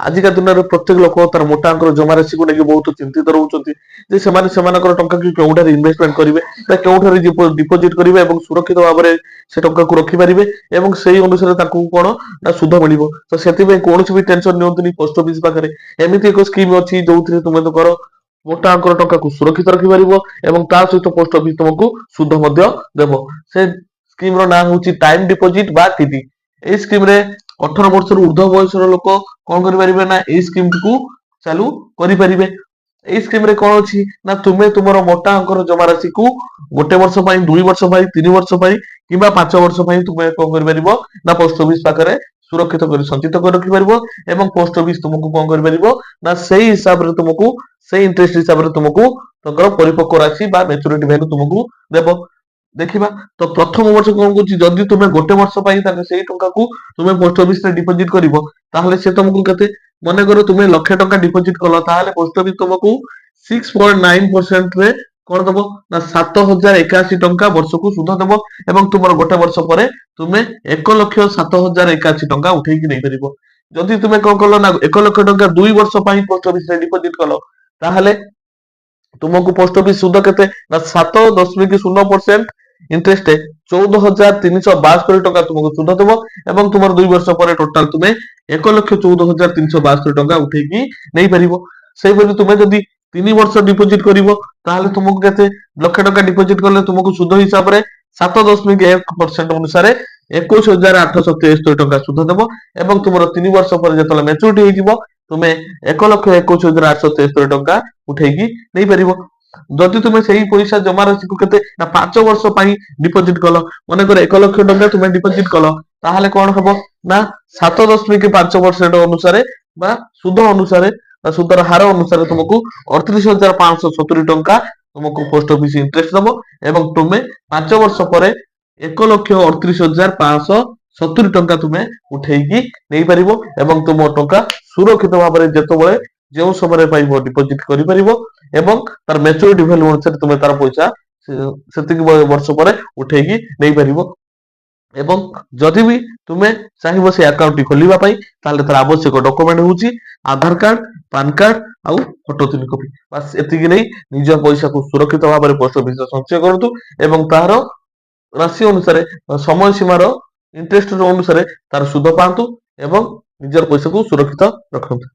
ଆଜିକା ଦୁନିଆରେ ପ୍ରତ୍ୟେକ ଲୋକ ତାର ମୋଟା ଅଙ୍କର ଜମା ରାଶିକୁ ନେଇକି ବହୁତ ଚିନ୍ତିତ ରହୁଛନ୍ତି ଯେ ସେମାନେ ସେମାନଙ୍କର ଟଙ୍କାକୁ କେଉଁଠାରେ ଇନଭେଷ୍ଟମେଣ୍ଟ କରିବେ ବା କେଉଁଠାରେ ଡିପୋଜିଟ କରିବେ ଏବଂ ସୁରକ୍ଷିତ ଭାବରେ ସେ ଟଙ୍କାକୁ ରଖିପାରିବେ ଏବଂ ସେଇ ଅନୁସାରେ ତାଙ୍କୁ କଣ ନା ସୁଧ ମିଳିବ। ତ ସେଥିପାଇଁ କୌଣସି ବି ଟେନସନ ନିଅନ୍ତୁନି। ପୋଷ୍ଟ ଅଫିସ ପାଖରେ ଏମିତି ଏକ ସ୍କିମ ଅଛି ଯୋଉଥିରେ ତୁମେ ତମର ମୋଟା ଅଙ୍କର ଟଙ୍କାକୁ ସୁରକ୍ଷିତ ରଖିପାରିବ ଏବଂ ତା ସହିତ ପୋଷ୍ଟ ଅଫିସ ତୁମକୁ ସୁଧ ମଧ୍ୟ ଦେବ। ସେ ସ୍କିମ ର ନାଁ ହଉଛି ଟାଇମ ଡିପୋଜିଟ ବା ଟିଡି। ଏଇ ସ୍କିମ ରେ 18 ବର୍ଷରୁ ଉର୍ଦ୍ଧ୍ୱ ବୟସର ଲୋକ କଣ କରିପାରିବେ ନା ଏଇ ସ୍କିମ କୁ ଚାଲୁ କରିପାରିବେ। ଏଇ ସ୍କିମ ରେ କଣ ଅଛି ନା ତୁମେ ତୁମର ମୋଟା ଅଙ୍କର ଜମା ରାଶିକୁ 1 ବର୍ଷ ପାଇଁ, 2 ବର୍ଷ ପାଇଁ, 3 ବର୍ଷ ପାଇଁ କିମ୍ବା 5 ବର୍ଷ ପାଇଁ ତୁମେ କଣ କରିପାରିବ ନା ପୋଷ୍ଟ ଅଫିସ ପାଖରେ ସୁରକ୍ଷିତ କରି ସଞ୍ଚିତ କରି ରଖିପାରିବ ଏବଂ ପୋଷ୍ଟ ଅଫିସ ତୁମକୁ କଣ କରିପାରିବ ନା ସେଇ ହିସାବରେ ତୁମକୁ ସେଇ ଇଣ୍ଟରେଷ୍ଟ ହିସାବରେ ତୁମକୁ ତାଙ୍କର ପରିପକ୍ୱ ରାଶି ବା ମ୍ୟାଚୁରିଟି ଭ୍ୟାଲୁ ତୁମକୁ ଦେବ। ଦେଖିବା ତ ପ୍ରଥମ ବର୍ଷ କଣ କରୁଛି ଯଦି ତୁମେ 1 ବର୍ଷ ପାଇଁ ତାହେଲେ ସେଇ ଟଙ୍କାକୁ ତୁମେ ପୋଷ୍ଟ ଅଫିସ ରେ ଡିପୋଜିଟ କରିବ ତାହେଲେ ସେ ତମକୁ କେତେ ମନେକର ତୁମେ 1,00,000 ଡିପୋଜିଟ କଲ ତାହେଲେ ପୋଷ୍ଟ ଅଫିସ ତୁମକୁ 6.9% ରେ କଣ ଦବ ନା 7,081 ଟଙ୍କା ବର୍ଷକୁ ସୁଧ ଦେବ ଏବଂ ତୁମର 1 ବର୍ଷ ପରେ ତୁମେ 1,07,081 ଟଙ୍କା ଉଠେଇକି ନେଇପାରିବ। ଯଦି ତୁମେ କଣ କଲ ନା 1,00,000 ଟଙ୍କା 2 ବର୍ଷ ପାଇଁ ପୋଷ୍ଟ ଅଫିସ ରେ ଡିପୋଜିଟ କଲ ତାହେଲେ ତୁମକୁ ପୋଷ୍ଟ ଅଫିସ ସୁଧ କେତେ ନା 7.0% ଇଣ୍ଟରେଷ୍ଟ 14,372 ଟଙ୍କା ତୁମକୁ ସୁଧ ଦେବ ଏବଂ ତୁମର 2 ବର୍ଷ ପରେ ଟୋଟାଲ ତୁମେ 1,14,372 ଟଙ୍କା ଉଠେଇକି ନେଇପାରିବ। ସେଇଭଳି ତୁମେ ଯଦି 3 ବର୍ଷ ଡିପୋଜିଟ କରିବ ତାହେଲେ ତୁମକୁ କେତେ 1,00,000 ଟଙ୍କା ଡିପୋଜିଟ କଲେ ତୁମକୁ ସୁଧ ହିସାବରେ 7.1% ଅନୁସାରେ 21,873 ଟଙ୍କା ସୁଧ ଦେବ ଏବଂ ତୁମର 3 ବର୍ଷ ପରେ ଯେତେବେଳେ ମ୍ୟାଚୁରିଟି ହେଇଯିବ ତୁମେ 1,21,873 ଟଙ୍କା ଉଠେଇକି ନେଇପାରିବ। ଯଦି ତୁମେ ସେଇ ପଇସା ଜମା ରାଶିକୁ କେତେ ନା 5 ବର୍ଷ ପାଇଁ ଡିପୋଜିଟ କଲ ମନେକର 1,00,000 ଟଙ୍କା ତୁମେ ଡିପୋଜିଟ କଲ ତାହେଲେ କଣ ହବ ନା 7.5% ଅନୁସାରେ ବା ସୁଧ ଅନୁସାରେ ବା ସୁଧର ହାର ଅନୁସାରେ ତୁମକୁ 38,570 ଟଙ୍କା ତୁମକୁ ପୋଷ୍ଟ ଅଫିସ ଇଣ୍ଟରେଷ୍ଟ ଦବ ଏବଂ ତୁମେ 5 ବର୍ଷ ପରେ 1,38,570 ଟଙ୍କା ତୁମେ ଉଠେଇକି ନେଇପାରିବ ଏବଂ ତୁମ ଟଙ୍କା ସୁରକ୍ଷିତ ଭାବରେ ଯେତେବେଳେ ଯେଉଁ ସମୟରେ ପାଇବ ଡିପୋଜିଟ କରିପାରିବ ଏବଂ ତାର ମ୍ୟାଚୁରିଟି ଭ୍ୟାଲୁ ଅନୁସାରେ ତୁମେ ତାର ପଇସା ସେତିକି ବର୍ଷ ପରେ ଉଠେଇକି ନେଇପାରିବ। ଏବଂ ଯଦି ବି ତୁମେ ଚାହିଁବ ସେ ଆକାଉଣ୍ଟ ଟି ଖୋଲିବା ପାଇଁ ତାହେଲେ ତାର ଆବଶ୍ୟକ ଡକୁମେଣ୍ଟ ହଉଛି ଆଧାର କାର୍ଡ, ପାନ କାର୍ଡ ଆଉ ଫଟୋ 3 କପି। ବାସ୍ ଏତିକି ନେଇ ନିଜ ପଇସାକୁ ସୁରକ୍ଷିତ ଭାବରେ ପୋଷ୍ଟ ଅଫିସରେ ସଞ୍ଚୟ କରନ୍ତୁ ଏବଂ ତାହାର ରାଶି ଅନୁସାରେ ସମୟ ସୀମାର ଇଣ୍ଟରେଷ୍ଟ ଅନୁସାରେ ତାର ସୁଧ ପାଆନ୍ତୁ ଏବଂ ନିଜର ପଇସାକୁ ସୁରକ୍ଷିତ ରଖନ୍ତୁ।